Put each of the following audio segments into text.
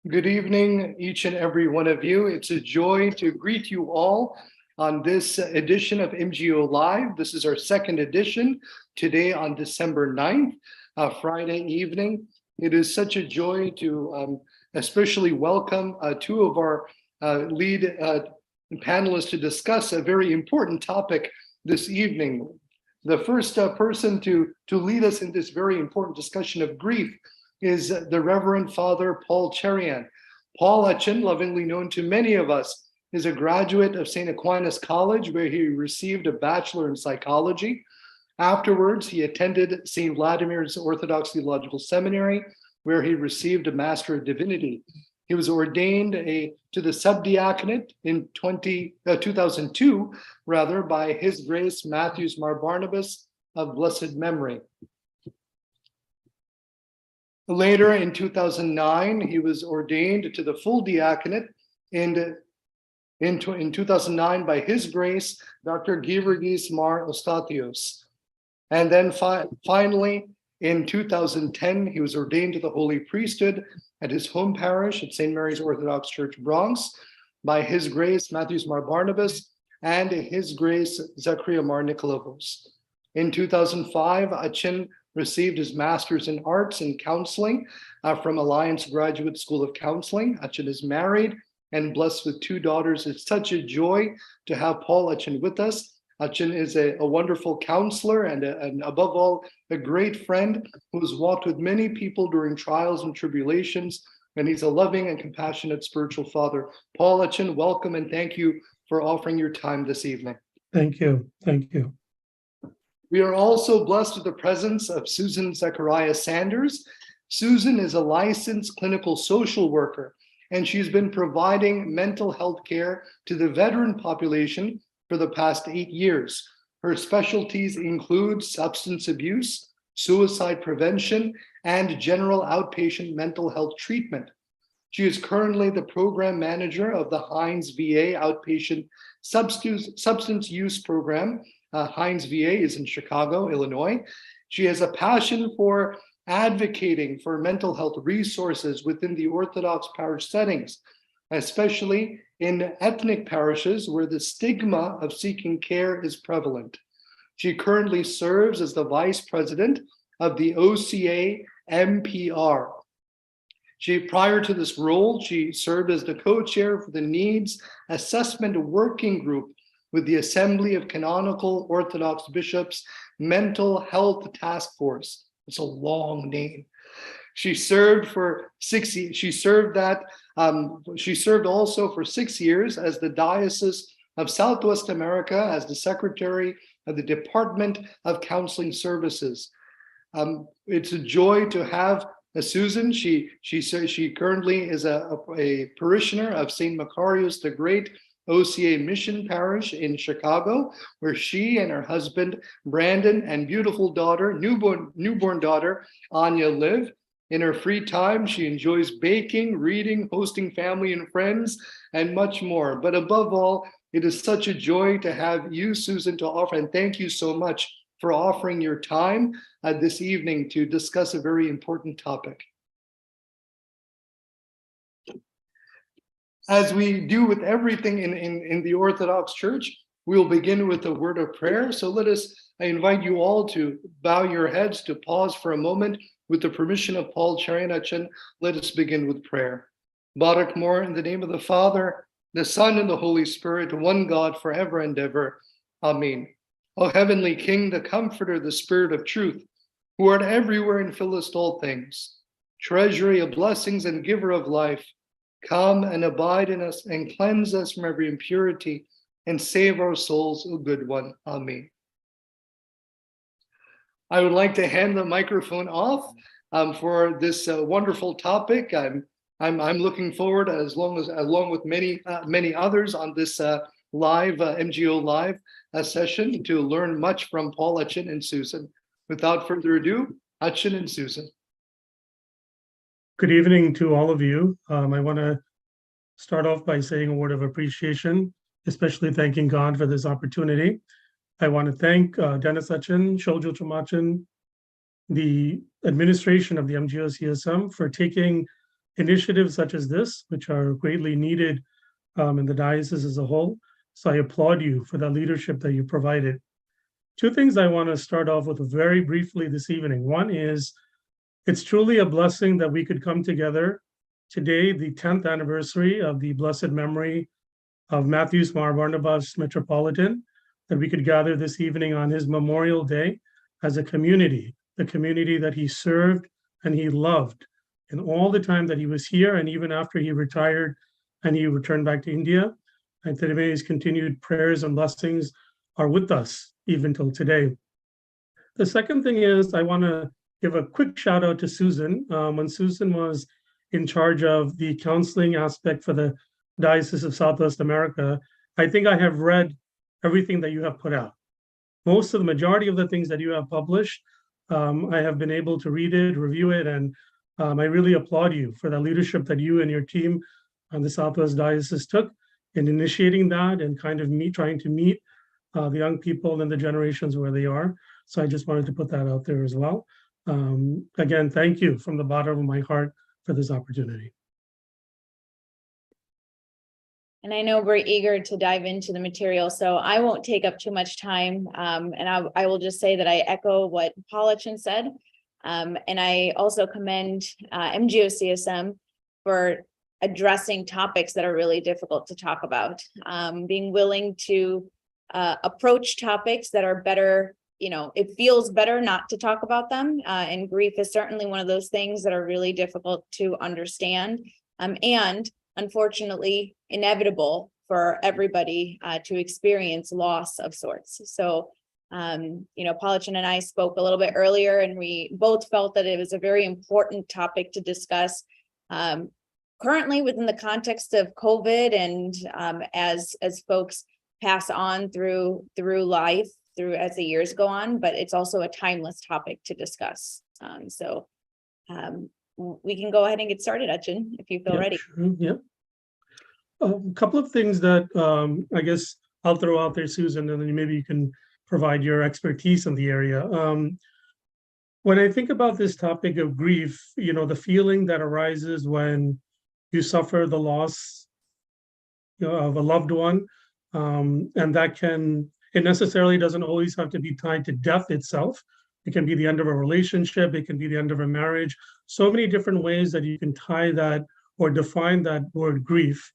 Good evening, each and every one of you. It's a joy to greet you all on this edition of MGO Live. This is our second edition today on December 9th, Friday evening. It is such a joy to especially welcome two of our lead panelists to discuss a very important topic this evening. The first person to lead us in this very important discussion of grief is the Reverend Father Paul Cherian. Paul Etchen, lovingly known to many of us, is a graduate of St. Aquinas College, where he received a bachelor in psychology. Afterwards, he attended St. Vladimir's Orthodox Theological Seminary, where he received a Master of Divinity. He was ordained to the subdiaconate in 2002, by His Grace Matthews Mar Barnabas of blessed memory. Later in 2009, he was ordained to the full diaconate, and in 2009, by His Grace, Dr. Georgis Mar Ostatios. And then finally, in 2010, he was ordained to the Holy Priesthood at his home parish at St. Mary's Orthodox Church, Bronx, by His Grace Matthews Mar Barnabas and His Grace Zachariah Mar Nikolopoulos. In 2005, Etchen received his Master's in Arts and Counseling from Alliance Graduate School of Counseling. Etchen is married and blessed with two daughters. It's such a joy to have Paul Etchen with us. Etchen is a wonderful counselor and above all, a great friend who has walked with many people during trials and tribulations, and he's a loving and compassionate spiritual father. Paul Etchen, welcome and thank you for offering your time this evening. Thank you. Thank you. We are also blessed with the presence of Susan Zachariah Sanders. Susan is a licensed clinical social worker, and she's been providing mental health care to the veteran population for the past 8 years. Her specialties include substance abuse, suicide prevention, and general outpatient mental health treatment. She is currently the program manager of the Hines VA Outpatient Substance Use Program. Hines VA is in Chicago, Illinois. She has a passion for advocating for mental health resources within the Orthodox parish settings, especially in ethnic parishes where the stigma of seeking care is prevalent. She currently serves as the vice president of the OCA MPR. Prior to this role, she served as the co-chair for the Needs Assessment Working Group with the Assembly of Canonical Orthodox Bishops Mental Health Task Force. It's a long name. She served for 6 years. She served also for 6 years as the Diocese of Southwest America as the secretary of the Department of Counseling Services. It's a joy to have Susan. She currently is a parishioner of St. Macarius the Great OCA Mission Parish in Chicago, where she and her husband Brandon and beautiful daughter, newborn daughter Anya live. In her free time, she enjoys baking, reading, hosting family and friends, and much more. But above all, it is such a joy to have you, Susan, to offer, and thank you so much for offering your time this evening to discuss a very important topic. As we do with everything in the Orthodox Church, we will begin with a word of prayer. So I invite you all to bow your heads, to pause for a moment. With the permission of Paul Cherian, let us begin with prayer. Barak Mor, in the name of the Father, the Son, and the Holy Spirit, one God, forever and ever. Amen. O heavenly King, the Comforter, the Spirit of truth, who art everywhere and fillest all things, treasury of blessings and giver of life, come and abide in us and cleanse us from every impurity and save our souls, O good one. Amen. I would like to hand the microphone off for this wonderful topic. I'm looking forward, along with many others on this live MGO Live session, to learn much from Paul Etchen and Susan. Without further ado, Etchen and Susan. Good evening to all of you. I want to start off by saying a word of appreciation, especially thanking God for this opportunity. I want to thank Dennis Hutchin, Shoujo Chumachin, the administration of the MGOCSM for taking initiatives such as this, which are greatly needed in the diocese as a whole. So I applaud you for the leadership that you provided. Two things I want to start off with very briefly this evening. One is, it's truly a blessing that we could come together today, the 10th anniversary of the blessed memory of Matthews Mar Barnabas Metropolitan, that we could gather this evening on his Memorial Day as a community, the community that he served and he loved in all the time that he was here, and even after he retired and he returned back to India. And today his continued prayers and blessings are with us even till today. The second thing is, I want to give a quick shout out to Susan. When Susan was in charge of the counseling aspect for the Diocese of Southwest America, I think I have read everything that you have put out. Most of the majority of the things that you have published, I have been able to read it, review it, and I really applaud you for the leadership that you and your team on the Southwest Diocese took in initiating that and kind of trying to meet the young people and the generations where they are. So I just wanted to put that out there as well. Again, thank you from the bottom of my heart for this opportunity. And I know we're eager to dive into the material, so I won't take up too much time. And I will just say that I echo what Paulichin said. And I also commend MGOCSM for addressing topics that are really difficult to talk about, being willing to approach topics that are better. You know, it feels better not to talk about them. And grief is certainly one of those things that are really difficult to understand. And unfortunately, inevitable for everybody to experience loss of sorts. So, Paulichin and I spoke a little bit earlier, and we both felt that it was a very important topic to discuss currently within the context of COVID, and as folks pass on through life, as the years go on, but it's also a timeless topic to discuss. We can go ahead and get started, Hutchin, if you feel ready. Sure, yeah. A couple of things that I guess I'll throw out there, Susan, and then maybe you can provide your expertise in the area. When I think about this topic of grief, the feeling that arises when you suffer the loss of a loved one, and that it necessarily doesn't always have to be tied to death itself. It can be the end of a relationship. It can be the end of a marriage. So many different ways that you can tie that or define that word grief.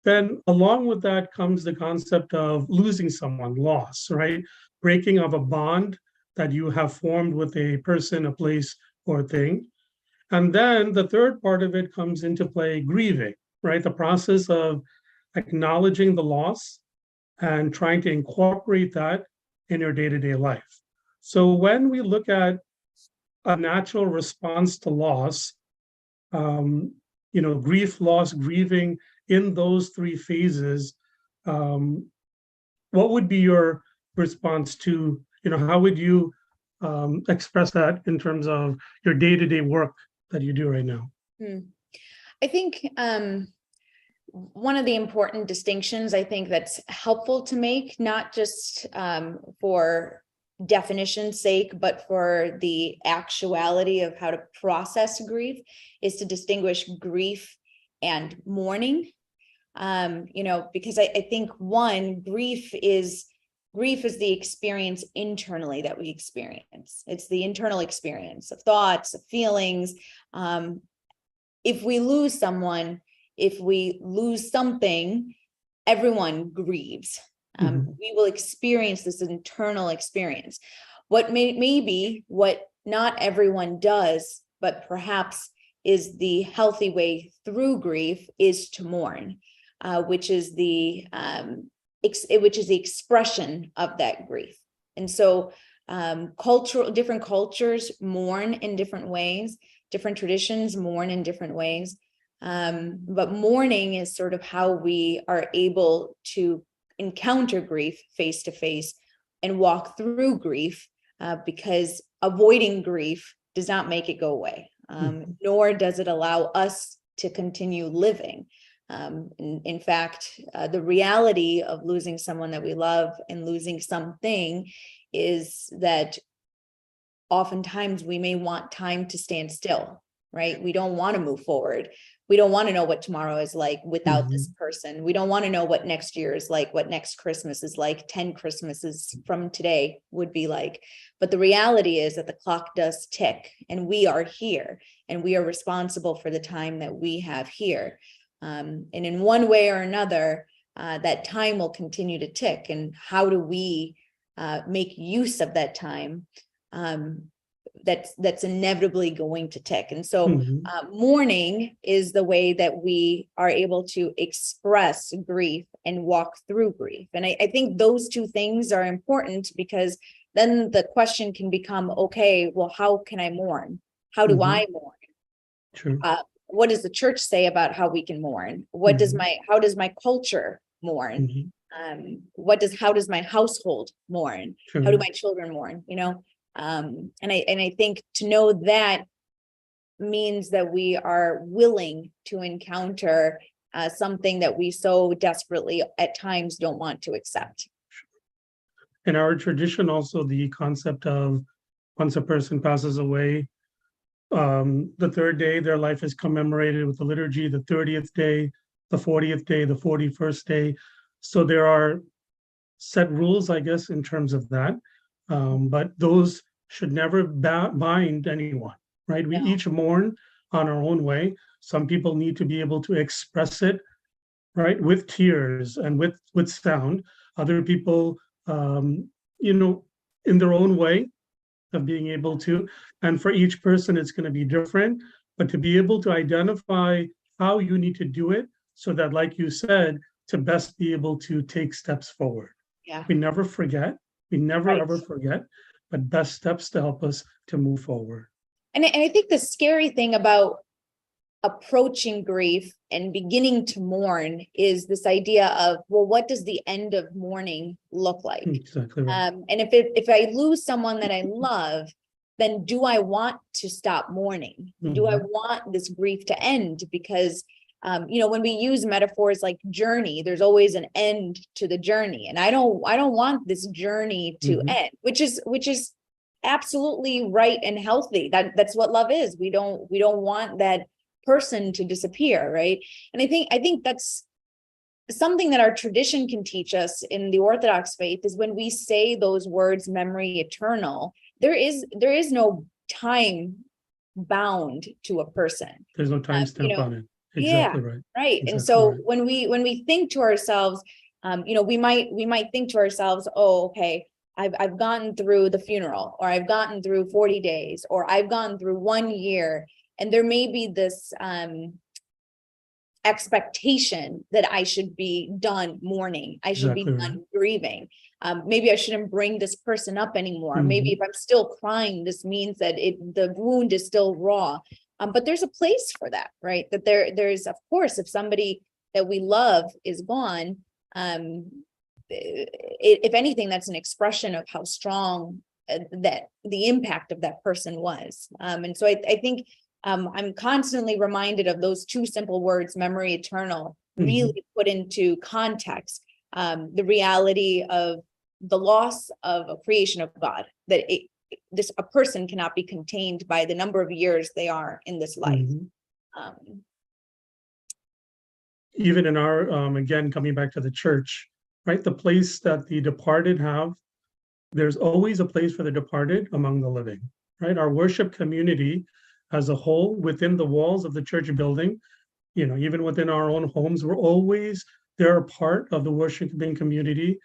Then along with that comes the concept of losing someone, loss, right? Breaking of a bond that you have formed with a person, a place, or a thing. And then the third part of it comes into play, grieving, right? The process of acknowledging the loss and trying to incorporate that in your day-to-day life. So when we look at a natural response to loss, grief, loss, grieving, in those three phases, what would be your response to, how would you express that in terms of your day-to-day work that you do right now? I think one of the important distinctions I think that's helpful to make, not just for definition's sake, but for the actuality of how to process grief, is to distinguish grief and mourning. Because I think grief is the experience internally that we experience. It's the internal experience of thoughts, of feelings. If we lose someone, if we lose something, everyone grieves. We will experience this internal experience. What maybe what not everyone does, but perhaps is the healthy way through grief, is to mourn, which is the expression of that grief. And so different cultures mourn in different ways, different traditions mourn in different ways. But mourning is sort of how we are able to encounter grief face to face and walk through grief, because avoiding grief does not make it go away. nor does it allow us to continue living. In fact, the reality of losing someone that we love and losing something is that oftentimes we may want time to stand still, right? We don't want to move forward. We don't want to know what tomorrow is like without this person. We don't want to know what next year is like, what next Christmas is like, 10 Christmases from today would be like. But the reality is that the clock does tick, and we are here, and we are responsible for the time that we have here. And in one way or another, that time will continue to tick. And how do we make use of that time? That's inevitably going to tick. And so mourning is the way that we are able to express grief and walk through grief. And I think those two things are important, because then the question can become, okay, well, how can I mourn? How do I mourn? True. What does the church say about how we can mourn? How does my culture mourn? How does my household mourn? True. How do my children mourn? And I think to know that means that we are willing to encounter something that we so desperately at times don't want to accept. In our tradition, also the concept of once a person passes away, the third day their life is commemorated with the liturgy, the 30th day, the 40th day, the 41st day. So there are set rules, I guess, in terms of that. But those should never bind anyone, right? We each mourn on our own way. Some people need to be able to express it, right, with tears and with sound. Other people, in their own way of being able to. And for each person, it's going to be different. But to be able to identify how you need to do it, so that, like you said, to best be able to take steps forward. Yeah. We never forget. We never ever forget, but best steps to help us to move forward. And I think the scary thing about approaching grief and beginning to mourn is this idea of, well, what does the end of mourning look like? Exactly right. And if I lose someone that I love, then do I want to stop mourning? Do I want this grief to end? Because when we use metaphors like journey, there's always an end to the journey. And I don't want this journey to end, which is absolutely right and healthy. That's what love is. We don't want that person to disappear, right? And I think that's something that our tradition can teach us in the Orthodox faith, is when we say those words, memory eternal, there is no time bound to a person. There's no time stamp on it. Exactly right. Right. Exactly and so right. when we think to ourselves, we might think to ourselves, oh, okay, I've gotten through the funeral, or I've gotten through 40 days, or I've gone through 1 year, and there may be this expectation that I should be done mourning. I should be done grieving. Maybe I shouldn't bring this person up anymore. Maybe if I'm still crying, this means that the wound is still raw. But there's a place for that, right? That there's, of course, if somebody that we love is gone, if anything, that's an expression of how strong that the impact of that person was. And so I think I'm constantly reminded of those two simple words, memory eternal, really put into context, the reality of the loss of a creation of God, that a person cannot be contained by the number of years they are in this life. Even in our, again, coming back to the church, right? The place that the departed have, there's always a place for the departed among the living, right? Our worship community as a whole, within the walls of the church building, even within our own homes, they're a part of the worshiping community.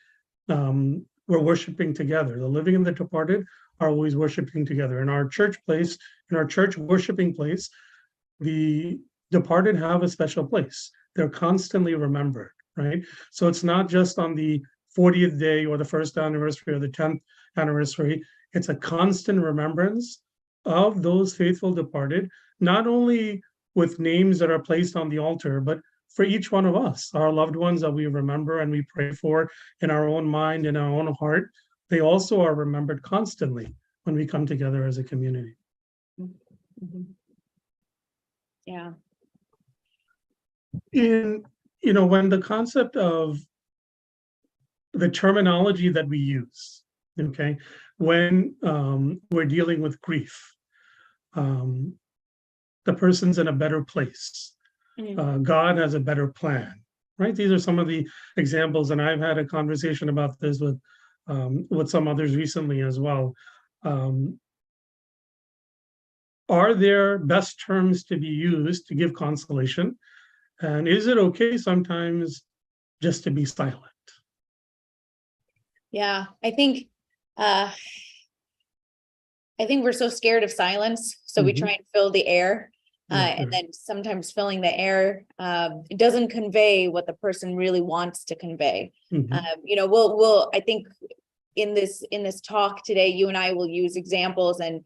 We're worshiping together. The living and the departed are always worshiping together. In our church worshiping place, the departed have a special place. They're constantly remembered, right? So it's not just on the 40th day or the first anniversary or the 10th anniversary. It's a constant remembrance of those faithful departed, not only with names that are placed on the altar, but for each one of us, our loved ones that we remember and we pray for in our own mind, in our own heart. They also are remembered constantly when we come together as a community. Yeah. When the concept of the terminology that we use, okay, when we're dealing with grief, the person's in a better place. God has a better plan, right? These are some of the examples, and I've had a conversation about this with some others recently as well. Are there best terms to be used to give consolation? And is it okay sometimes just to be silent? Yeah, I think we're so scared of silence, so we try and fill the air. And then sometimes filling the air it doesn't convey what the person really wants to convey. We'll I think in this talk today, you and I will use examples and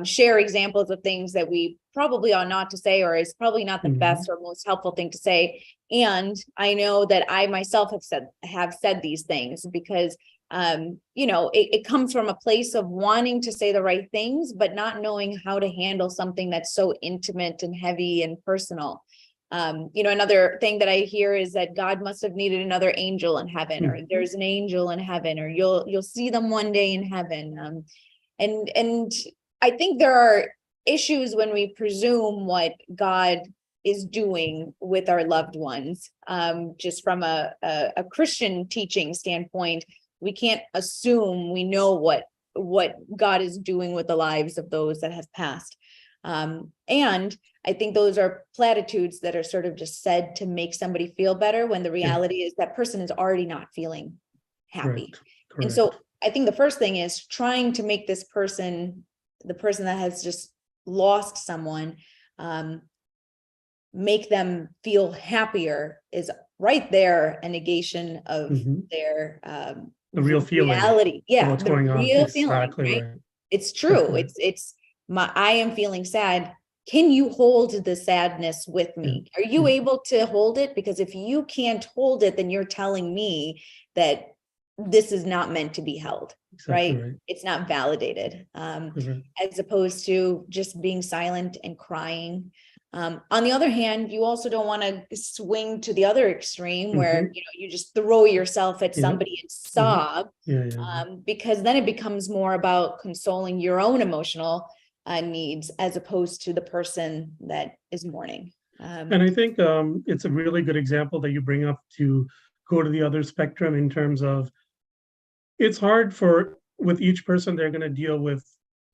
share examples of things that we probably ought not to say, or is probably not the best or most helpful thing to say. And I know that I myself have said these things because it comes from a place of wanting to say the right things, but not knowing how to handle something that's so intimate and heavy and personal. Another thing that I hear is that God must have needed another angel in heaven, or there's an angel in heaven, or you'll see them one day in heaven. And I think there are issues when we presume what God is doing with our loved ones. Just from a Christian teaching standpoint, we can't assume we know what God is doing with the lives of those that have passed. And I think those are platitudes that are sort of just said to make somebody feel better, when the reality is that person is already not feeling happy. Correct. And so I think the first thing is trying to make this person, the person that has just lost someone, make them feel happier, is right there a negation of their the real feeling, reality. Yeah, what's the going on. real Exactly feeling, right? Right. It's true. Right. It's I am feeling sad. Can you hold the sadness with me? Are you able to hold it? Because if you can't hold it, then you're telling me that this is not meant to be held, right? It's not validated, as opposed to just being silent and crying. On the other hand, you also don't want to swing to the other extreme where you just throw yourself at somebody and sob, because then it becomes more about consoling your own emotional needs as opposed to the person that is mourning. And I think it's a really good example that you bring up to go to the other spectrum, in terms of it's hard with each person. They're going to deal with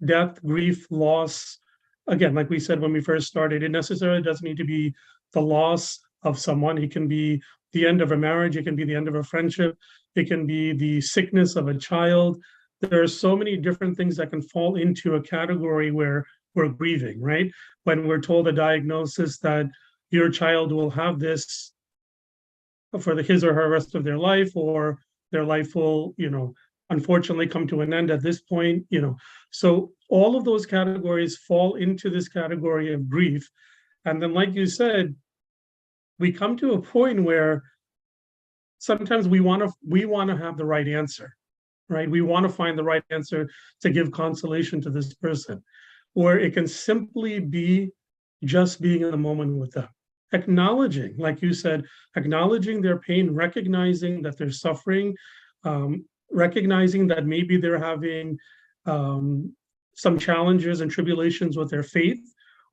death, grief, loss. Again, like we said when we first started, it necessarily doesn't need to be the loss of someone. It can be the end of a marriage. It can be the end of a friendship. It can be the sickness of a child. There are so many different things that can fall into a category where we're grieving, right? When we're told a diagnosis that your child will have this for his or her rest of their life, or their life will, unfortunately come to an end at this point, So all of those categories fall into this category of grief. And then, like you said, we come to a point where sometimes we want to have the right answer, right? We want to find the right answer to give consolation to this person, or it can simply be just being in the moment with them, acknowledging, like you said, acknowledging their pain, recognizing that they're suffering, recognizing that maybe they're having some challenges and tribulations with their faith,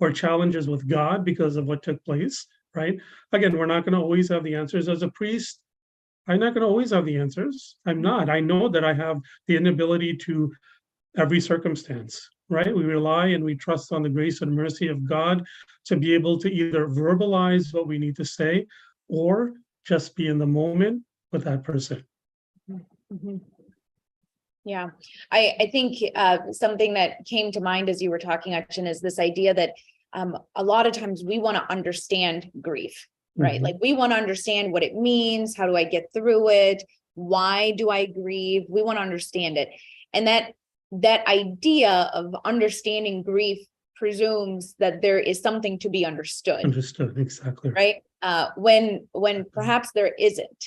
or challenges with God because of what took place, right? Again, we're not going to always have the answers. As a priest, I'm not going to always have the answers. I'm not. I know that I have the inability to every circumstance, right? We rely and we trust on the grace and mercy of God to be able to either verbalize what we need to say, or just be in the moment with that person. Yeah, I think something that came to mind as you were talking, Akshan, is this idea that a lot of times we want to understand grief, right? Like we want to understand what it means. How do I get through it? Why do I grieve? We want to understand it. And that idea of understanding grief presumes that there is something to be understood. Understood, exactly. Right? When perhaps there isn't,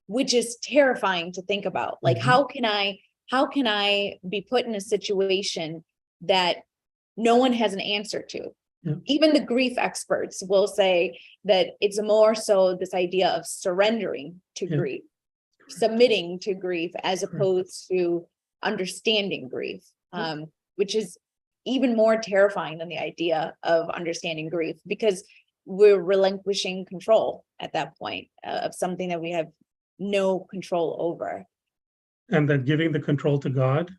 which is terrifying to think about. Like, how can I be put in a situation that no one has an answer to? Yeah. Even the grief experts will say that it's more so this idea of surrendering to Yeah. grief, submitting to grief, as Correct. opposed to understanding grief, Yeah. which is even more terrifying than the idea of understanding grief, because we're relinquishing control at that point of something that we have no control over. And that giving the control to God,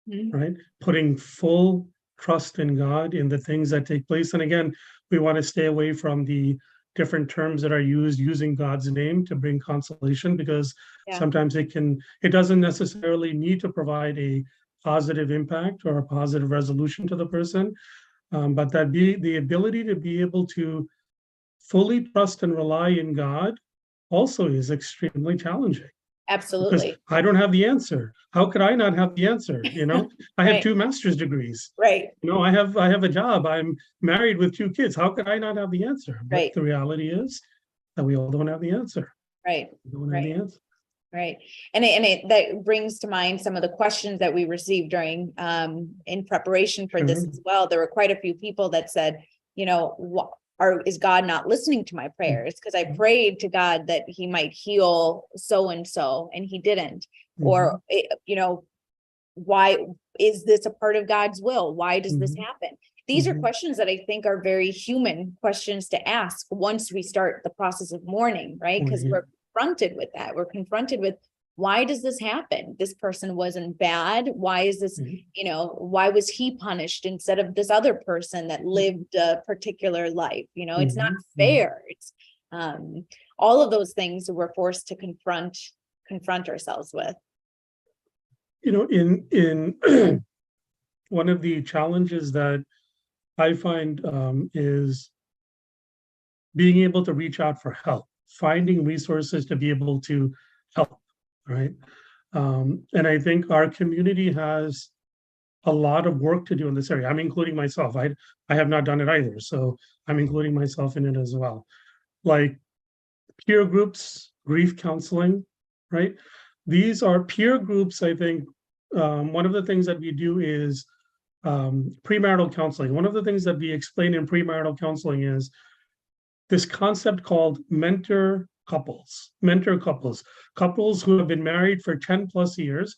Mhm. right? Putting full trust in God in the things that take place. And again, we want to stay away from the different terms that are used using God's name to bring consolation, because Yeah. sometimes it doesn't necessarily need to provide a positive impact or a positive resolution to the person. But that the ability to be able to fully trust and rely in God also is extremely challenging, because Absolutely. I don't have the answer. How could I not have the answer? I have Right. 2 master's degrees. Right. I have a job. I'm married with 2 kids. How could I not have the answer? But Right. the reality is that we all don't have the answer. Right. We don't have the answer. Right. And that brings to mind some of the questions that we received during in preparation for this Sure. as well. There were quite a few people that said, is God not listening to my prayers? Because I prayed to God that he might heal so and so, and he didn't. Or, why is this a part of God's will? Why does this happen? These are questions that I think are very human questions to ask once we start the process of mourning, right? Because we're confronted with that. We're confronted with, why does this happen? This person wasn't bad. Why is this, why was he punished instead of this other person that lived a particular life? It's not fair. It's all of those things we're forced to confront ourselves with. In one of the challenges that I find is being able to reach out for help, finding resources to be able to help, right? And I think our community has a lot of work to do in this area. I'm including myself. I have not done it either, so I'm including myself in it as well. Like peer groups, grief counseling, right? These are peer groups. I think one of the things that we do is premarital counseling. One of the things that we explain in premarital counseling is this concept called mentor couples, couples who have been married for 10 plus years.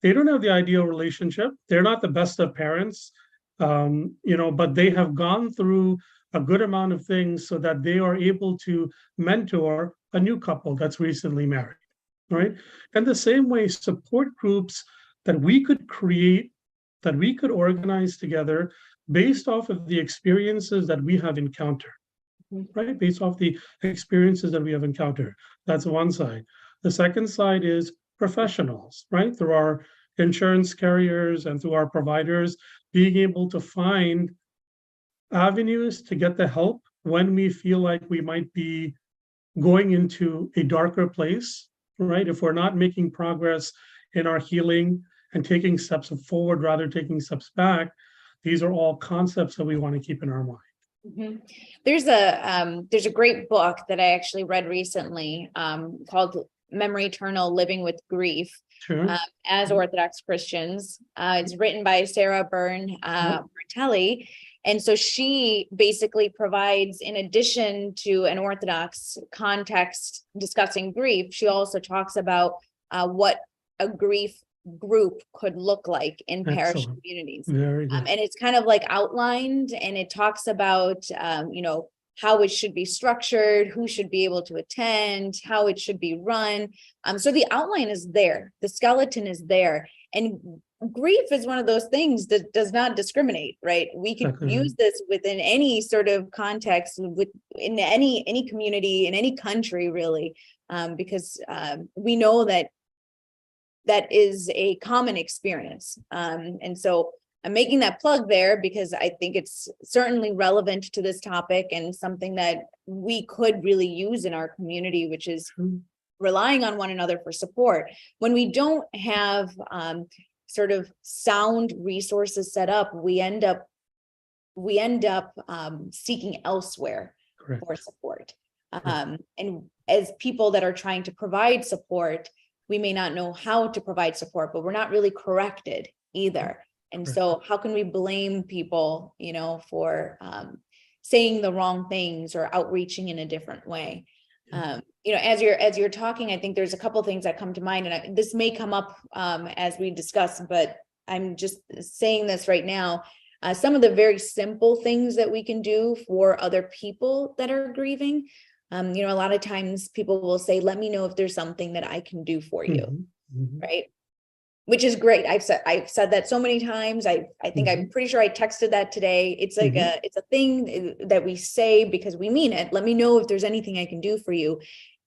They don't have the ideal relationship. They're not the best of parents, but they have gone through a good amount of things so that they are able to mentor a new couple that's recently married, right? And the same way, support groups that we could create, that we could organize together based off of the experiences that we have encountered, right? Based off the experiences that we have encountered. That's one side. The second side is professionals, right? Through our insurance carriers and through our providers, being able to find avenues to get the help when we feel like we might be going into a darker place, right? If we're not making progress in our healing and taking steps forward rather taking steps back, these are all concepts that we want to keep in our mind. There's a great book that I actually read recently called Memory Eternal: Living with Grief. Sure. As Orthodox Christians. It's written by Sarah Byrne Martelli. And so she basically provides, in addition to an Orthodox context discussing grief, she also talks about what a grief group could look like in parish communities. Very good. And it's kind of like outlined, and it talks about, how it should be structured, who should be able to attend, how it should be run. So the outline is there, the skeleton is there. And grief is one of those things that does not discriminate, right? We can use this within any sort of context, in any community, in any country, really, because we know that is a common experience. And so I'm making that plug there because I think it's certainly relevant to this topic and something that we could really use in our community, which is relying on one another for support. When we don't have sort of sound resources set up, we end up seeking elsewhere for support. And as people that are trying to provide support, we may not know how to provide support, but we're not really corrected either. And so how can we blame people, for saying the wrong things or outreaching in a different way. As you're talking, I think there's a couple things that come to mind, and this may come up as we discuss, but I'm just saying this right now. Some of the very simple things that we can do for other people that are grieving. A lot of times people will say, let me know if there's something that I can do for you. Right. Which is great. I've said that so many times. I think I'm pretty sure I texted that today. It's like it's a thing that we say because we mean it. Let me know if there's anything I can do for you.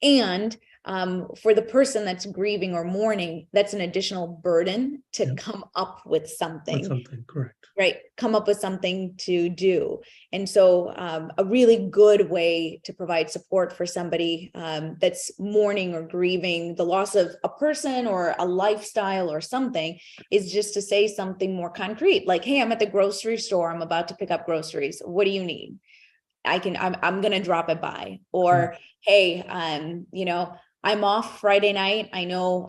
And for the person that's grieving or mourning, that's an additional burden to come up with something. Correct. Right. Come up with something to do. And so a really good way to provide support for somebody that's mourning or grieving the loss of a person or a lifestyle or something is just to say something more concrete. Like, hey, I'm at the grocery store. I'm about to pick up groceries. What do you need? I'm going to drop it by. Or, hey, I'm off Friday night. I know,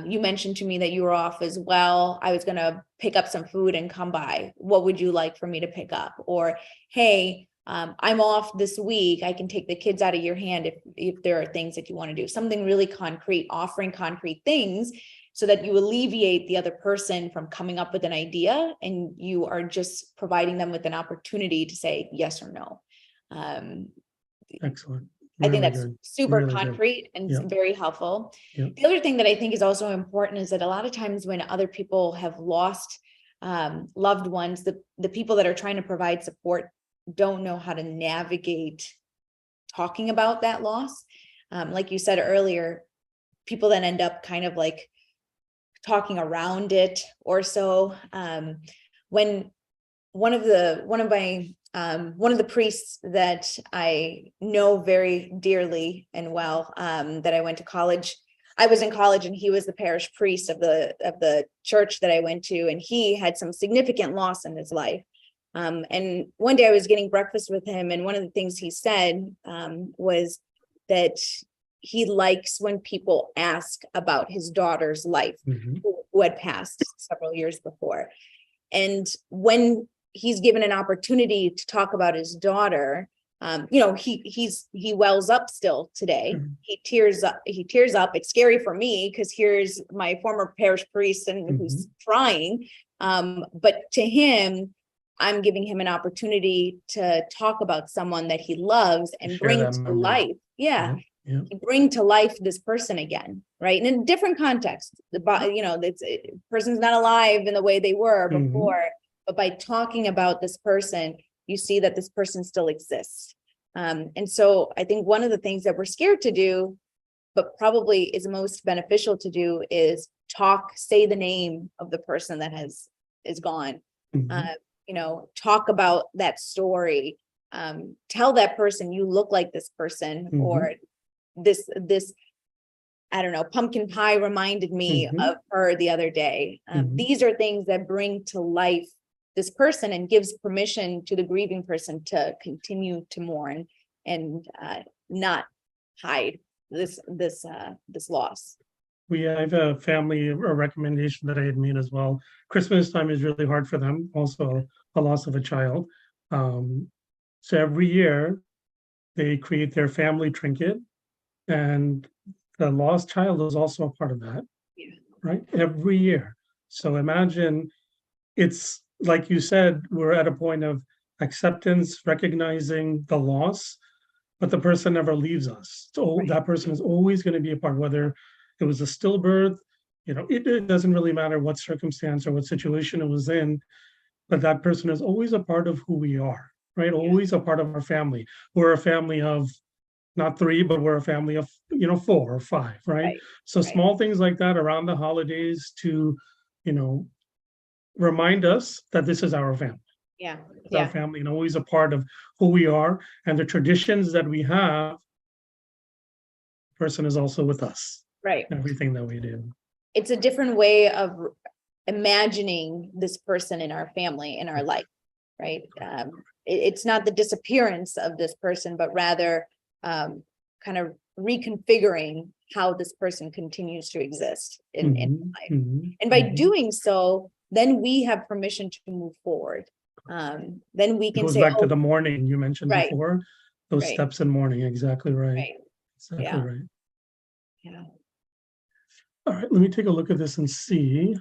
you mentioned to me that you were off as well. I was going to pick up some food and come by. What would you like for me to pick up? Or, hey, I'm off this week. I can take the kids out of your hand if there are things that you want to do. Something really concrete, offering concrete things so that you alleviate the other person from coming up with an idea, and you are just providing them with an opportunity to say yes or no. Excellent. I think that's super really concrete and very helpful. Yep. The other thing that I think is also important is that a lot of times when other people have lost loved ones, the people that are trying to provide support don't know how to navigate talking about that loss. Like you said earlier, people that end up kind of like talking around it or so. When one of the priests that I know very dearly and well, that I went to college, I was in college and he was the parish priest of the church that I went to, and he had some significant loss in his life. And one day I was getting breakfast with him, and one of the things he said was that he likes when people ask about his daughter's life, who had passed several years before. And when he's given an opportunity to talk about his daughter, he wells up still today. He tears up. It's scary for me because here's my former parish priest and who's trying. But to him, I'm giving him an opportunity to talk about someone that he loves and bring to life. Bring to life this person again, right? And in a different context, the person's not alive in the way they were before, but by talking about this person, you see that this person still exists. And so I think one of the things that we're scared to do, but probably is most beneficial to do, is say the name of the person that is gone. Talk about that story. Tell that person you look like this person, or this I don't know, pumpkin pie reminded me of her the other day. These are things that bring to life this person and gives permission to the grieving person to continue to mourn and not hide this loss. I have a family recommendation that I had made as well. Christmas time is really hard for them, also a loss of a child. So every year they create their family trinket, and the lost child is also a part of that, right? Every year. So imagine, it's like you said, we're at a point of acceptance, recognizing the loss, but the person never leaves us. So that person is always going to be a part, whether it was a stillbirth, it doesn't really matter what circumstance or what situation it was in, but that person is always a part of who we are, right? Always a part of our family. We're a family of not 3, but we're a family of, 4 or 5, right? So small things like that around the holidays to, remind us that this is our family. Our family, and always a part of who we are, and the traditions that we have. Person is also with us. Right. Everything that we do. It's a different way of imagining this person in our family, in our life, right? It's not the disappearance of this person, but rather kind of reconfiguring how this person continues to exist in life. And by doing so, then we have permission to move forward. then we It can goes say, back to oh, the mourning you mentioned right, before, those right, steps in mourning. Exactly right. right, Exactly yeah, right. yeah. All right, let me take a look at this and see.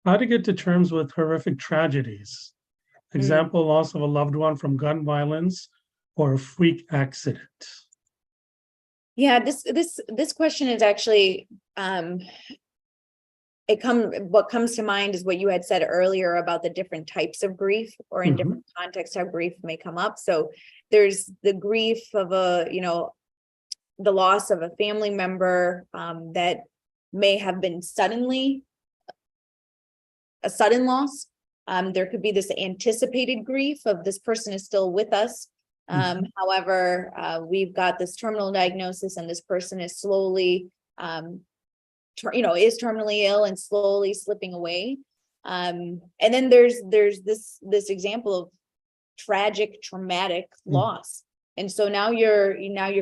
How to get to terms with horrific tragedies. Example, loss of a loved one from gun violence or a freak accident. Yeah, this question is actually, what comes to mind is what you had said earlier about the different types of grief, or in different contexts how grief may come up. So there's the grief of the loss of a family member that may have been a sudden loss. There could be this anticipated grief of this person is still with us. However, we've got this terminal diagnosis and this person is slowly, is terminally ill and slowly slipping away. And then there's this example of tragic, traumatic loss. And so now you're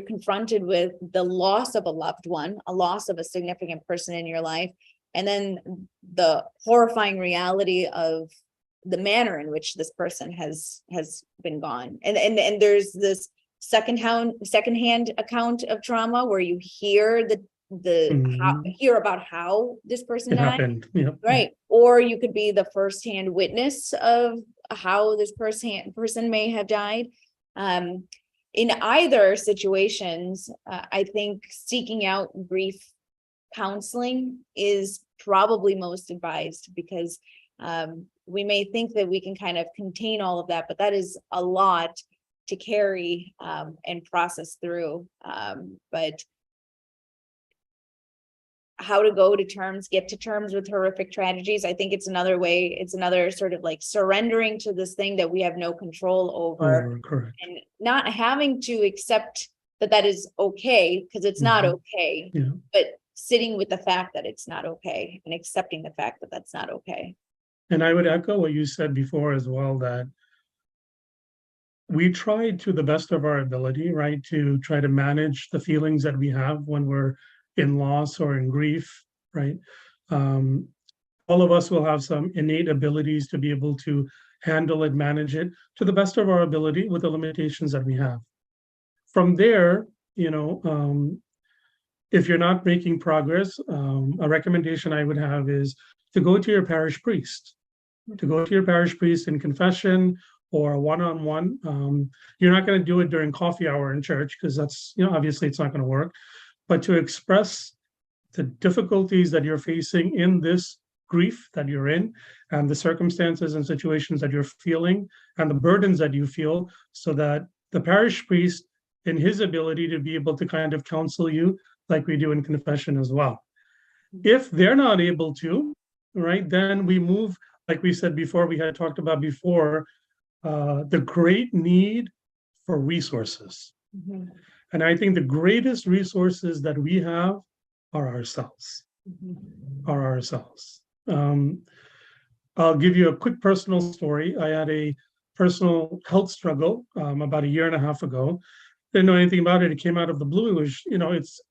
confronted with the loss of a loved one, a loss of a significant person in your life, and then the horrifying reality of the manner in which this person has been gone. And there's this secondhand account of trauma where you hear hear about how this person It died. happened. Yep. Right. Or you could be the firsthand witness of how this person may have died. In either situations, I think seeking out grief counseling is probably most advised, because we may think that we can kind of contain all of that, but that is a lot to carry and process through. But how to get to terms with horrific tragedies, I think it's another way, it's another sort of like surrendering to this thing that we have no control over, Correct. and not having to accept that is okay, because it's not okay, but sitting with the fact that it's not okay and accepting the fact that that's not okay. And I would echo what you said before as well, that we try to the best of our ability, right, to try to manage the feelings that we have when we're in loss or in grief, right? All of us will have some innate abilities to be able to handle it, manage it to the best of our ability with the limitations that we have. From there, if you're not making progress, a recommendation I would have is to go to your parish priest, in confession or one-on-one. You're not going to do it during coffee hour in church, because that's, obviously it's not going to work, but to express the difficulties that you're facing in this grief that you're in, and the circumstances and situations that you're feeling, and the burdens that you feel, so that the parish priest, in his ability to be able to kind of counsel you, like we do in confession as well. If they're not able to, right, then we move, like we said before, we had talked about before, the great need for resources. And I think the greatest resources that we have are ourselves. I'll give you a quick personal story. I had a personal health struggle about a year and a half ago. Didn't know anything about it. It came out of the blue. It was, it's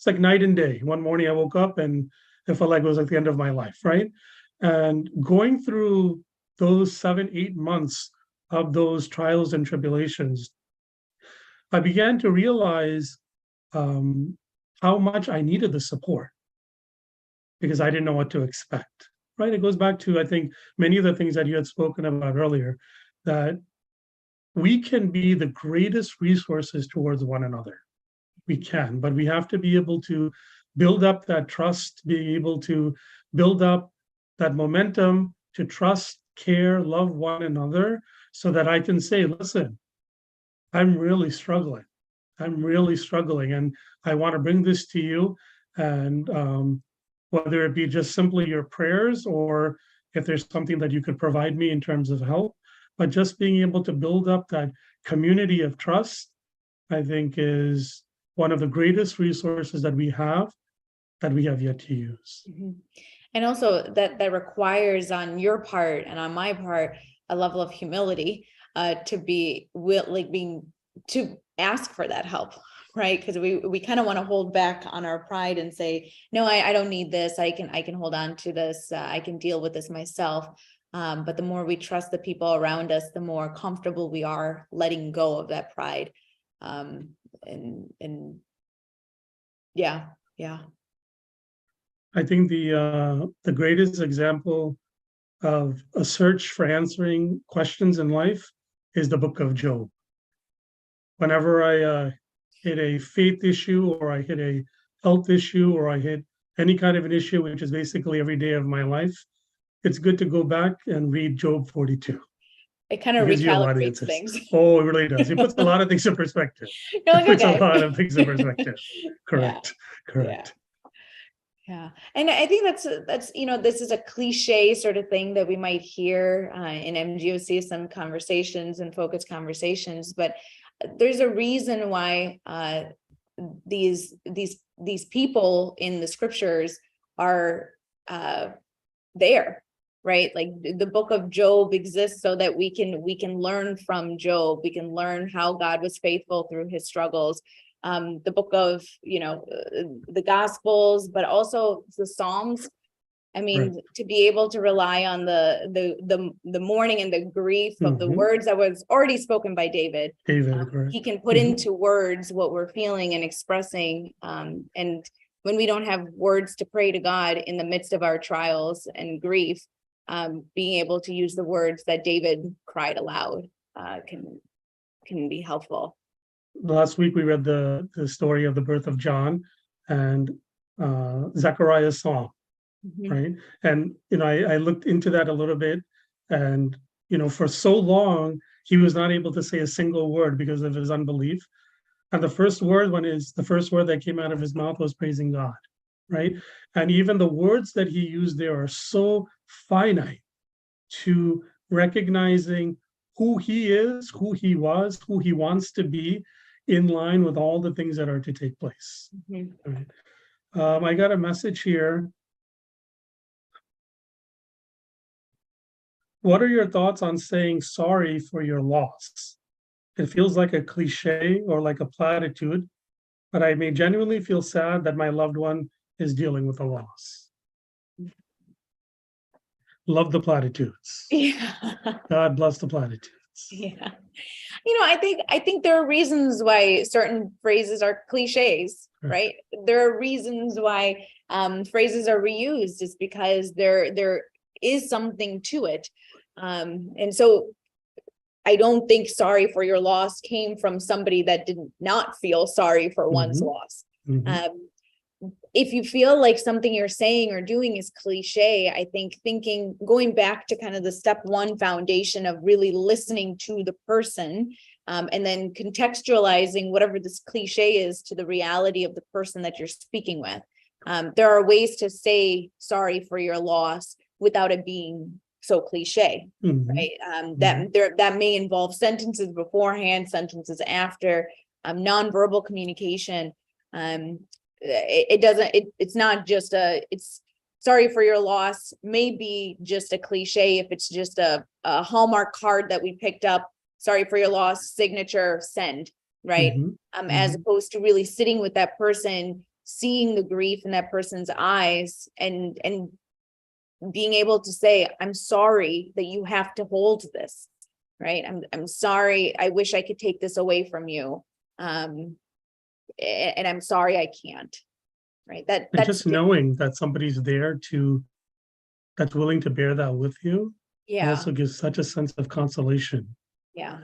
like night and day. One morning I woke up and it felt like it was like the end of my life, right? And going through those 7-8 months of those trials and tribulations, I began to realize how much I needed the support, because I didn't know what to expect, right? It goes back to, I think, many of the things that you had spoken about earlier, that we can be the greatest resources towards one another. We can, but we have to be able to build up that trust, be able to build up that momentum to trust, care, love one another, so that I can say, listen, I'm really struggling. And I want to bring this to you. And whether it be just simply your prayers, or if there's something that you could provide me in terms of help, but just being able to build up that community of trust, I think, is one of the greatest resources that we have yet to use. And also that requires on your part and on my part a level of humility to be to ask for that help, right? Because we kind of want to hold back on our pride and say, no, I don't need this. I can hold on to this. I can deal with this myself. But the more we trust the people around us, the more comfortable we are letting go of that pride. And yeah. I think the greatest example of a search for answering questions in life is the book of Job. Whenever I hit a faith issue, or I hit a health issue, or I hit any kind of an issue, which is basically every day of my life, it's good to go back and read Job 42. It kind of It gives you a lot of recalibrates answers. things. Oh, it really does. It puts a lot of things in perspective. You're like, It puts okay. a lot of things in perspective. Correct. Yeah. And I think that's, this is a cliche sort of thing that we might hear in MGOCSMNE conversations and focus conversations, but there's a reason why these people in the scriptures are there, right? Like the book of Job exists so that we can learn from Job. We can learn how God was faithful through his struggles. The book of, the Gospels, but also the Psalms. I mean, Right. to be able to rely on the mourning and the grief of the Mhm. words that was already spoken by David. Correct. He can put Mhm. into words what we're feeling and expressing. And when we don't have words to pray to God in the midst of our trials and grief, being able to use the words that David cried aloud can be helpful. Last week we read the story of the birth of John and Zechariah's song, Mhm. right? And I looked into that a little bit, and for so long he was not able to say a single word because of his unbelief. And the first word that came out of his mouth was praising God, right? And even the words that he used there are so finite to recognizing who he is, who he was, who he wants to be, in line with all the things that are to take place. Mhm. Right. I got a message here. What are your thoughts on saying sorry for your loss? It feels like a cliche or like a platitude, but I may genuinely feel sad that my loved one is dealing with a loss. Love the platitudes. Yeah. God bless the platitudes. Yeah. I think there are reasons why certain phrases are cliches, right? There are reasons why phrases are reused, is because there is something to it. And so I don't think sorry for your loss came from somebody that did not feel sorry for one's loss. If you feel like something you're saying or doing is cliche, I think going back to kind of the step one foundation of really listening to the person, and then contextualizing whatever this cliche is to the reality of the person that you're speaking with. There are ways to say sorry for your loss without it being so cliche, right? That may involve sentences beforehand, sentences after, nonverbal communication. It's not just it's sorry for your loss, maybe just a cliche if it's just a Hallmark card that we picked up, sorry for your loss, signature, send, right? As opposed to really sitting with that person, seeing the grief in that person's eyes, and being able to say, I'm sorry that you have to hold this, right? I'm sorry, I wish I could take this away from you. And I'm sorry I can't, right? That's just knowing that somebody's there that's willing to bear that with you, also gives such a sense of consolation. Yeah.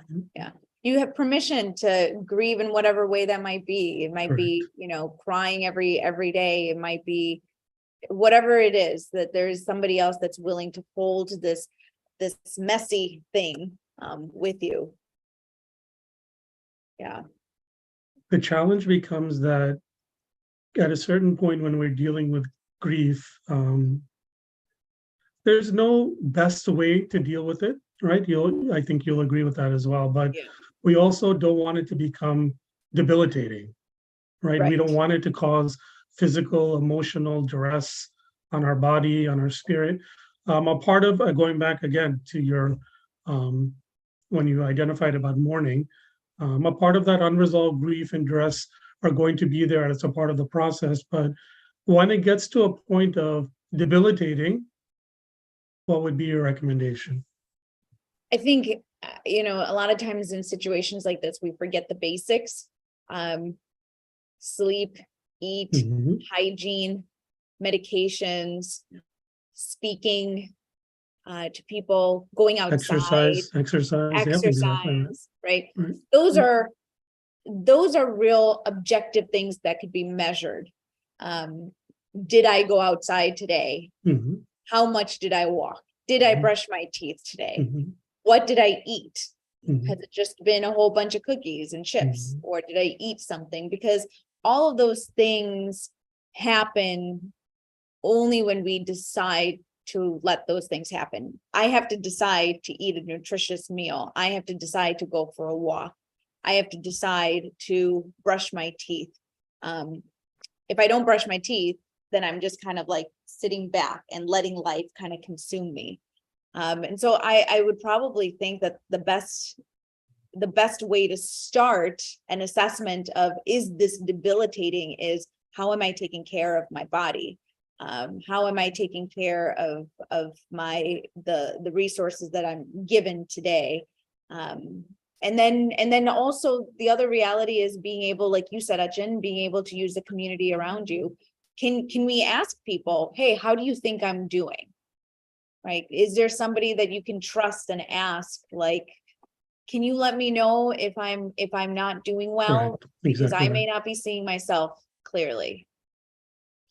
You have permission to grieve in whatever way that might be. It might be, crying every day. It might be whatever it is, that there's somebody else that's willing to hold this messy thing with you. Yeah. The challenge becomes that at a certain point when we're dealing with grief, there's no best way to deal with it, right? I think you'll agree with that as well, but we also don't want it to become debilitating, right? We don't want it to cause physical, emotional duress on our body, on our spirit. A part of, going back again to your, when you identified about mourning, a part of that unresolved grief and duress are going to be there and it's a part of the process. But when it gets to a point of debilitating, what would be your recommendation? I think, a lot of times in situations like this, we forget the basics. Sleep, eat, Mhm. hygiene, medications, speaking to people, going outside, Exercise. Yep, exactly. exercise, right? Right. Those are real objective things that could be measured. Did I go outside today? Mhm. How much did I walk? Did I Mhm. brush my teeth today? Mhm. What did I eat? Mhm. Has it just been a whole bunch of cookies and chips? Or did I eat something? Because all of those things happen only when we decide to let those things happen. I have to decide to eat a nutritious meal. I have to decide to go for a walk. I have to decide to brush my teeth. If I don't brush my teeth, then I'm just kind of like sitting back and letting life kind of consume me. And so I would probably think that the best way to start an assessment of, is this debilitating, is how am I taking care of my body? How am I taking care of the resources that I'm given today? And then also the other reality is being able, like you said, Achin, being able to use the community around you. Can we ask people, hey, how do you think I'm doing? Right? Is there somebody that you can trust and ask, like, can you let me know if I'm not doing well? Correct. Because Exactly I may right. not be seeing myself clearly.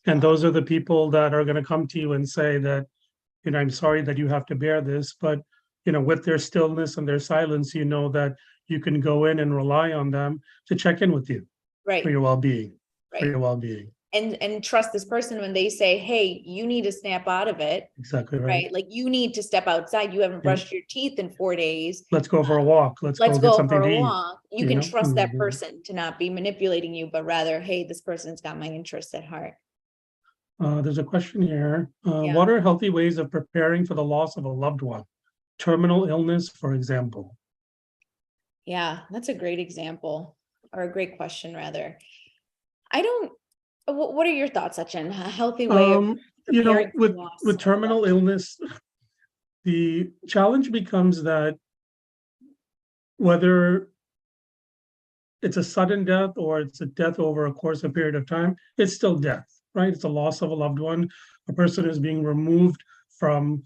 And those are the people that are going to come to you and say that, I'm sorry that you have to bear this, but, with their stillness and their silence, that you can go in and rely on them to check in with you for Right, your well-being, for right. your well-being. And trust this person when they say, hey, you need to snap out of it, Exactly right. right? Like, you need to step outside. You haven't Yeah. brushed your teeth in 4 days. Let's go for a walk. Let's Let's go get go something for to a eat. walk. You can trust that Mhm. person to not be manipulating you, but rather, hey, this person's got my interests at heart. There's a question here. Yeah. What are healthy ways of preparing for the loss of a loved one? Terminal illness, for example. Yeah, that's a great example, or a great question, rather. What are your thoughts, Achin? A healthy way of preparing for loss With of a loved terminal one? illness, the challenge becomes that whether it's a sudden death or it's a death over a course of period of time, it's still death, right? It's a loss of a loved one. A person is being removed from,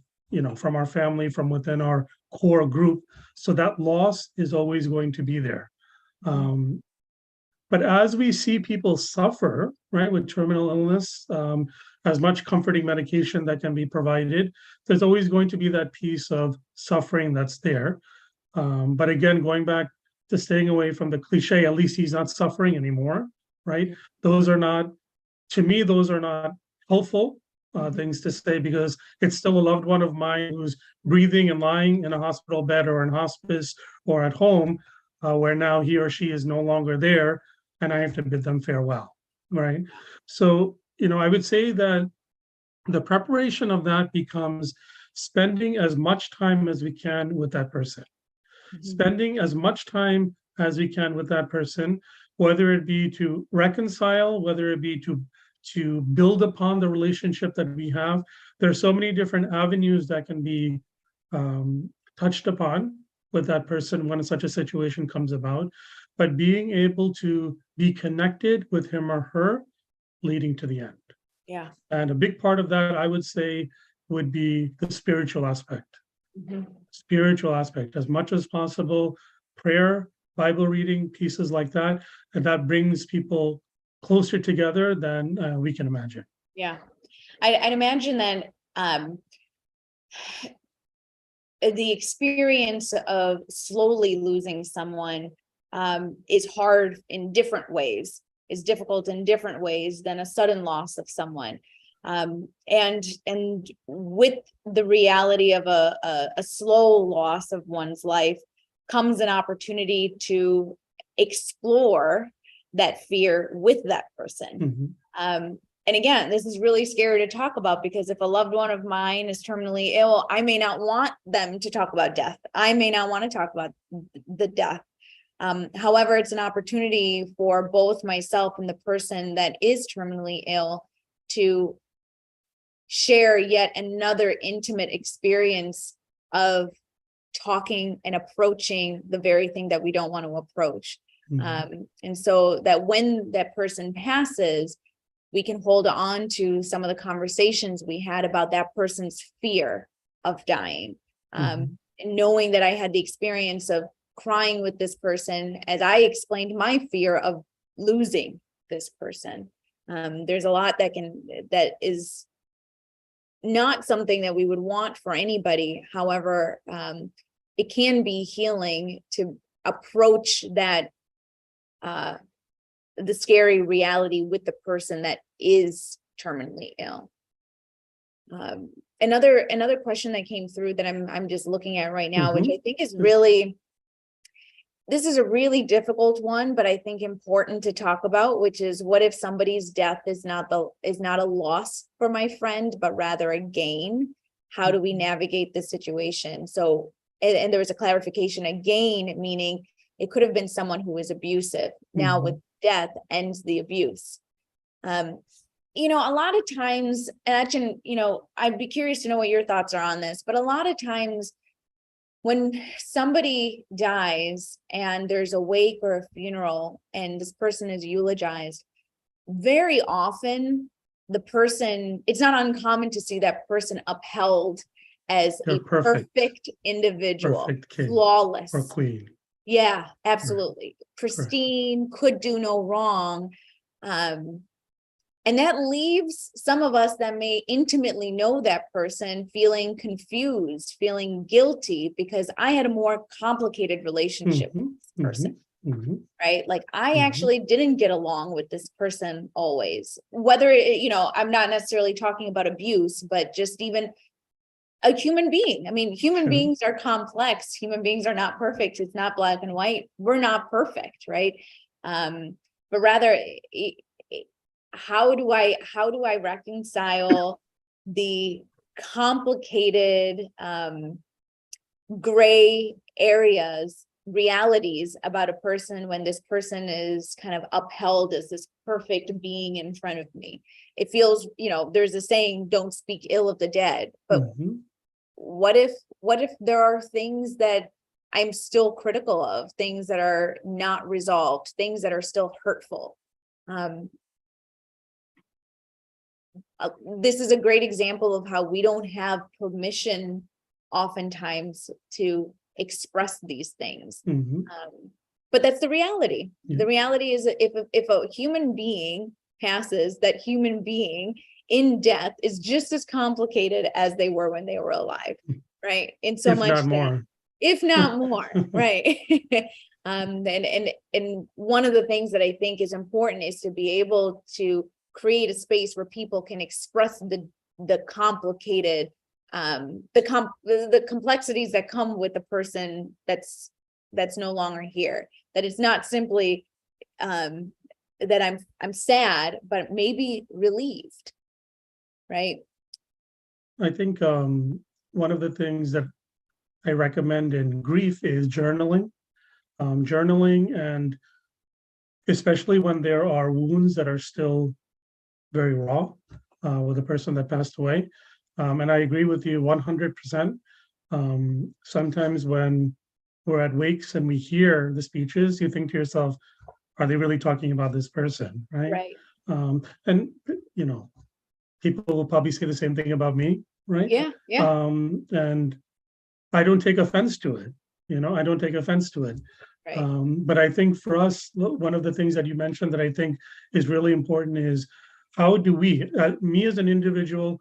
from our family, from within our core group. So that loss is always going to be there. But as we see people suffer, right, with terminal illness, as much comforting medication that can be provided, there's always going to be that piece of suffering that's there. But again, going back to staying away from the cliche, at least he's not suffering anymore, right? Those are not, to me, those are not helpful things to say, because it's still a loved one of mine who's breathing and lying in a hospital bed or in hospice or at home, where now he or she is no longer there, and I have to bid them farewell, right? So, I would say that the preparation of that becomes spending as much time as we can with that person. Spending as much time as we can with that person, whether it be to reconcile, whether it be to build upon the relationship that we have. There's so many different avenues that can be touched upon with that person when such a situation comes about, but being able to be connected with him or her leading to the end. Yeah. And a big part of that, I would say, would be the spiritual aspect. Spiritual aspect, as much as possible, prayer, Bible reading, pieces like that, and that brings people closer together than we can imagine. Yeah. I'd imagine that the experience of slowly losing someone is hard in different ways, is difficult in different ways than a sudden loss of someone. And with the reality of a slow loss of one's life comes an opportunity to explore that fear with that person. And again, this is really scary to talk about, because if a loved one of mine is terminally ill, I may not want them to talk about death. I may not want to talk about the death. However, it's an opportunity for both myself and the person that is terminally ill to share yet another intimate experience of talking and approaching the very thing that we don't want to approach. And so that when that person passes, we can hold on to some of the conversations we had about that person's fear of dying. And knowing that I had the experience of crying with this person as I explained my fear of losing this person. There's a lot that is not something that we would want for anybody. However, it can be healing to approach that the scary reality with the person that is terminally ill. Another question that came through that I'm just looking at right now, which I think is really, this is a really difficult one, but I think important to talk about, which is what if somebody's death is not a loss for my friend, but rather a gain? How do we navigate this situation? So, and there was a clarification, a gain, meaning it could have been someone who was abusive. Now with death ends the abuse. You know, a lot of times, and you know, I'd be curious to know what your thoughts are on this, but a lot of times when somebody dies and there's a wake or a funeral and this person is eulogized, very often the person, it's not uncommon to see that person upheld as a perfect individual, flawless. Or queen. Yeah, absolutely. Pristine, could do no wrong. And that leaves some of us that may intimately know that person feeling confused, feeling guilty because I had a more complicated relationship with this person, right? Like I actually didn't get along with this person always. Whether, you know, I'm not necessarily talking about abuse, but just even a human being. I mean, human beings are complex. Human beings are not perfect. It's not black and white. We're not perfect, right? But rather, how do I reconcile the complicated gray areas, realities about a person when this person is kind of upheld as this perfect being in front of me? It feels, you know, there's a saying, don't speak ill of the dead, but what if there are things that I'm still critical of, things that are not resolved, things that are still hurtful? This is a great example of how we don't have permission oftentimes to express these things. But that's the reality. The reality is that if a human being passes, that human being in death is just as complicated as they were when they were alive, right? In so much that, if not more, right? And one of the things that I think is important is to be able to create a space where people can express the complicated, the complexities that come with a person that's no longer here. That it's not simply that I'm sad, but maybe relieved, right? I think one of the things that I recommend in grief is journaling. Journaling, and especially when there are wounds that are still very raw with a person that passed away. And I agree with you 100%. Sometimes when we're at wakes and we hear the speeches, you think to yourself, are they really talking about this person, right? Right. And, you know, people will probably say the same thing about me, right? Yeah. And I don't take offense to it. You know, I don't take offense to it. Right. But I think for us, one of the things that you mentioned that I think is really important is how do we, me as an individual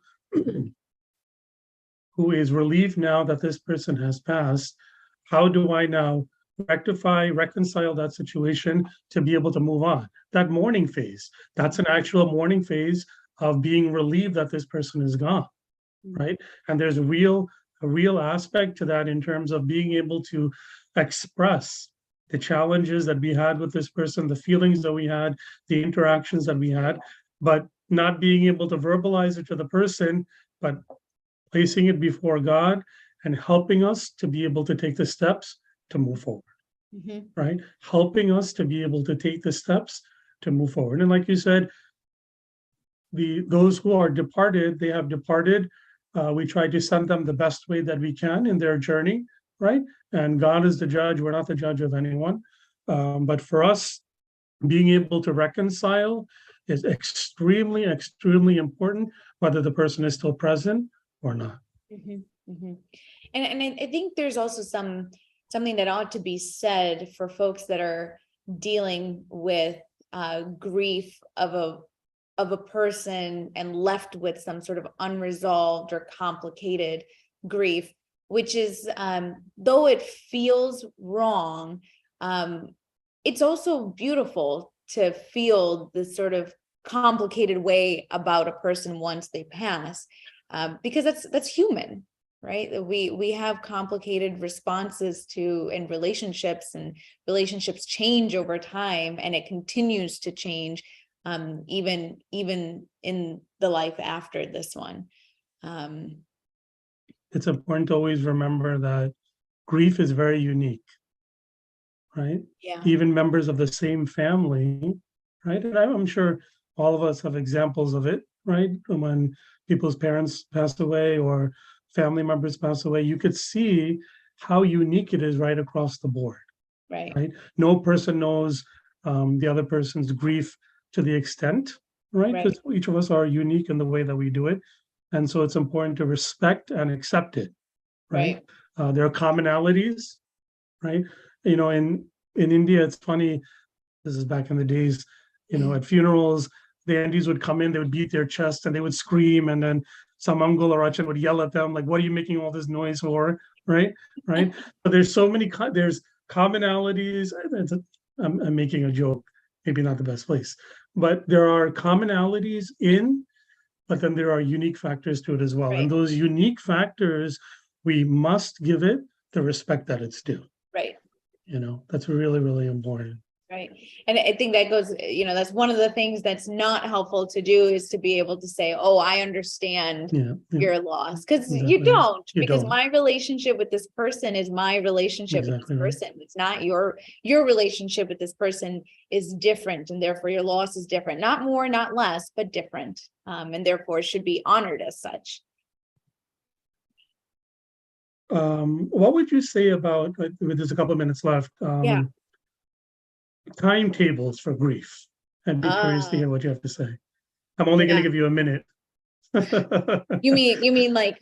who is relieved now that this person has passed, how do I now reconcile that situation to be able to move on? That mourning phase, that's an actual mourning phase of being relieved that this person is gone, right? And there's a real aspect to that in terms of being able to express the challenges that we had with this person, the feelings that we had, the interactions that we had, but not being able to verbalize it to the person, but placing it before God and helping us to be able to take the steps to move forward. Mhm. right? Helping us to be able to take the steps to move forward. And like you said, those who are departed, they have departed. We try to send them the best way that we can in their journey, right? And God is the judge. We're not the judge of anyone. But for us, being able to reconcile is extremely, extremely important, whether the person is still present or not. Mhm, mhm. And I think there's also something that ought to be said for folks that are dealing with grief of a person and left with some sort of unresolved or complicated grief, which is though it feels wrong, it's also beautiful to feel this sort of complicated way about a person once they pass, because that's human, right? We have complicated responses to and relationships change over time, and it continues to change, even in the life after this one. It's important to always remember that grief is very unique, right? Yeah. Even members of the same family, right? And I'm sure all of us have examples of it, right? When people's parents passed away or family members pass away, you could see how unique it is right across the board, Right. right? No person knows the other person's grief to the extent, right? Right. Because each of us are unique in the way that we do it. And so it's important to respect and accept it, right? There are commonalities, right? You know, in India, it's funny, this is back in the days, you know, at funerals, the Andis would come in, they would beat their chest and they would scream, and then some uncle or Achan would yell at them, like, what are you making all this noise for? Right? Right. But there's so many, there's commonalities. I'm making a joke, maybe not the best place, but there are commonalities but then there are unique factors to it as well. Right. And those unique factors, we must give it the respect that it's due. Right. You know, that's really, really important. Right. And I think that goes, that's one of the things that's not helpful to do, is to be able to say, oh, I understand your loss. Because Exactly. you don't, my relationship with this person is my relationship with this person. Right. It's not your relationship with this person is different, and therefore your loss is different. Not more, not less, but different. And therefore it should be honored as such. What would you say about, there's a couple of minutes left, timetables for grief? I'd be curious to hear what you have to say. I'm only going to give you a minute. You mean like,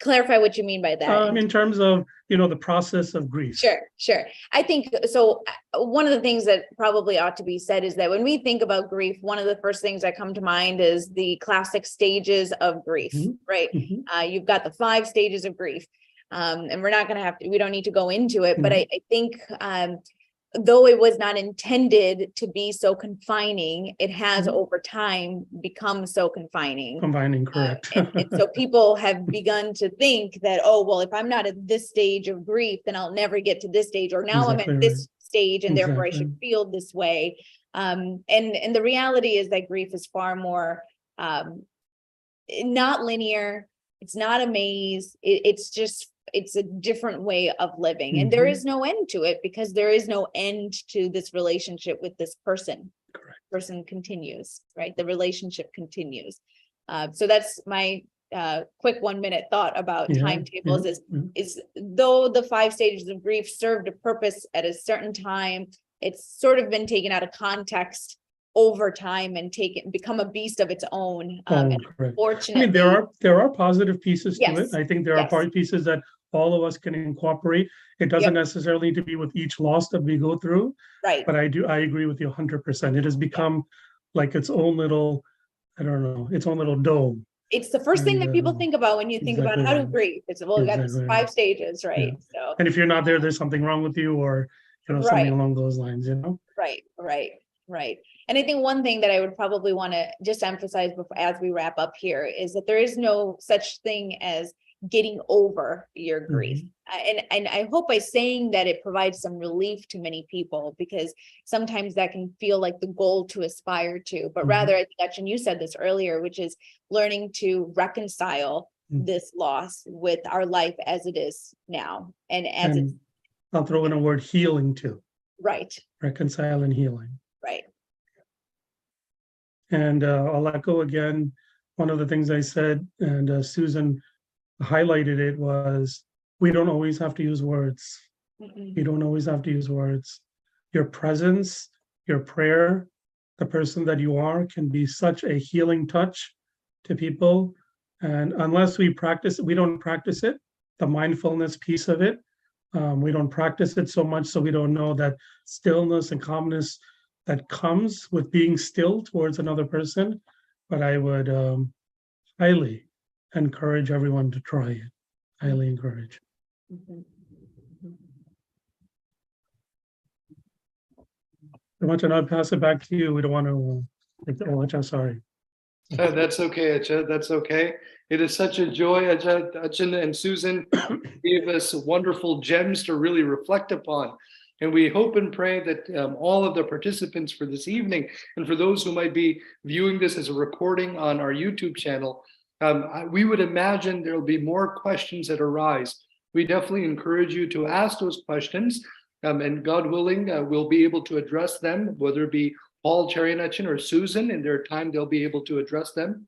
clarify what you mean by that. In terms of, the process of grief. Sure. I think so. One of the things that probably ought to be said is that when we think about grief, one of the first things that come to mind is the classic stages of grief, right? You've got the 5 stages of grief. And we're not going to we don't need to go into it, but I think, though it was not intended to be so confining, it has over time become so confining. Correct. And so people have begun to think that, oh, well, if I'm not at this stage of grief, then I'll never get to this stage, or now I'm at this stage and therefore I should feel this way. And the reality is that grief is far more not linear. It's not a maze. It's a different way of living, and there is no end to it, because there is no end to this relationship with this person. Correct. Person continues, right? The relationship continues. So that's my quick 1 minute thought about timetables. Is though the 5 stages of grief served a purpose at a certain time, it's sort of been taken out of context over time and become a beast of its own. Unfortunately, I mean, there are positive pieces to it. I think there are pieces that all of us can incorporate. It doesn't necessarily need to be with each loss that we go through. Right. But I agree with you 100%. It has become like its own little, its own little dome. It's the first thing that people think about when you think about how to grieve. It's, well, we got these 5 stages, right? So, and if you're not there's something wrong with you, or something along those lines, Right. And I think one thing that I would probably want to just emphasize as we wrap up here is that there is no such thing as getting over your grief. And I hope by saying that it provides some relief to many people, because sometimes that can feel like the goal to aspire to, but rather, I think, Achan, you said this earlier, which is learning to reconcile this loss with our life as it is now, and as it's I'll throw in a word healing too, Right, reconcile and healing. right. And I'll echo again, one of the things I said, and Susan highlighted it, was we don't always have to use words. You don't always have to use words. Your presence, your prayer, the person that you are can be such a healing touch to people. And unless we don't practice it, the mindfulness piece of it, we don't practice it so much, so we don't know that stillness and calmness that comes with being still towards another person. But I would highly encourage everyone to try it. Highly encourage. Much, and I'll pass it back to you. We don't want to take the much. I'm sorry. That's okay, Ajahn. That's okay. It is such a joy. Ajahn and Susan gave us wonderful gems to really reflect upon. And we hope and pray that all of the participants for this evening, and for those who might be viewing this as a recording on our YouTube channel, we would imagine there will be more questions that arise. We definitely encourage you to ask those questions, and God willing, we'll be able to address them, whether it be Paul Cherianachin or Susan. In their time, they'll be able to address them.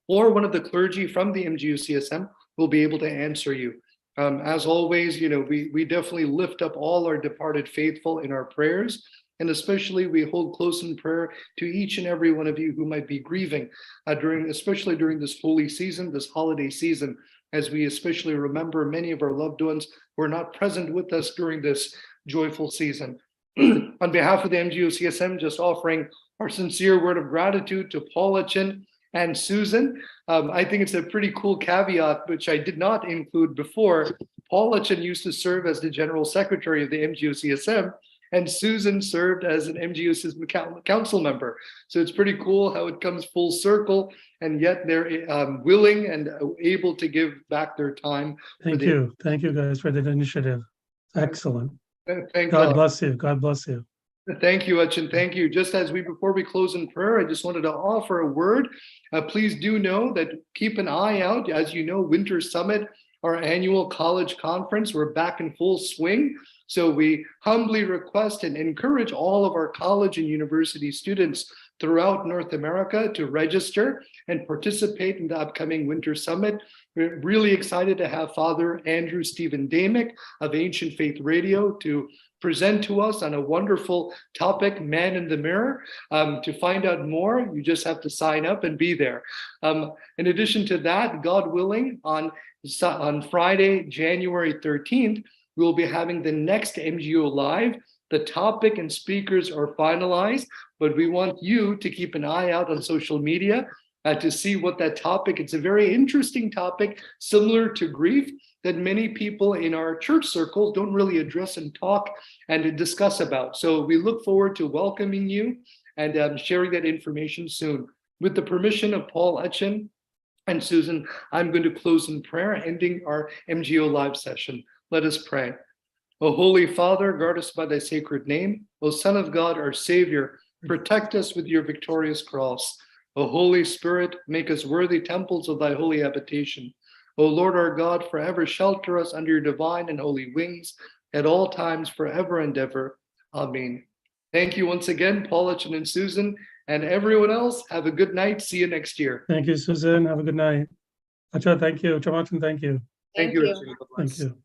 Or one of the clergy from the MGOCSM will be able to answer you. As always, we definitely lift up all our departed faithful in our prayers, and especially we hold close in prayer to each and every one of you who might be grieving especially during this holy season, this holiday season, as we especially remember many of our loved ones who are not present with us during this joyful season. On behalf of the MGOCSM, just offering our sincere word of gratitude to Paul Achin and Susan. I think it's a pretty cool caveat, which I did not include before. Paul Achin used to serve as the General Secretary of the MGOCSM, and Susan served as an MGOCSM council member. So it's pretty cool how it comes full circle, and yet they're willing and able to give back their time. Thank you. Thank you guys for the initiative. Excellent. Thank God bless you. God bless you. Thank you, Achin. Thank you. Just as before we close in prayer, I just wanted to offer a word. Please do know that keep an eye out. As you know, Winter Summit, our annual college conference, we're back in full swing. So we humbly request and encourage all of our college and university students throughout North America to register and participate in the upcoming Winter Summit. We're really excited to have Father Andrew Stephen Damick of Ancient Faith Radio to present to us on a wonderful topic, Man in the Mirror. To find out more, you just have to sign up and be there. In addition to that, God willing, on Friday, January 13th, we'll be having the next MGO Live. The topic and speakers are finalized, but we want you to keep an eye out on social media to see what that topic. It's a very interesting topic, similar to grief, that many people in our church circles don't really address and talk and discuss about. So we look forward to welcoming you and sharing that information soon. With the permission of Paul Achin and Susan, I'm going to close in prayer, ending our MGO Live session. Let us pray. O Holy Father, guard us by thy sacred name. O Son of God, our Savior, protect us with your victorious cross. O Holy Spirit, make us worthy temples of thy holy habitation. O Lord our God, forever shelter us under your divine and holy wings, at all times, forever and ever. Amen. Thank you once again, Paul Achin and Susan, and everyone else. Have a good night. See you next year. Thank you, Susan. Have a good night. Acha, thank you. Chamachan, thank you. Thank you. Thank you.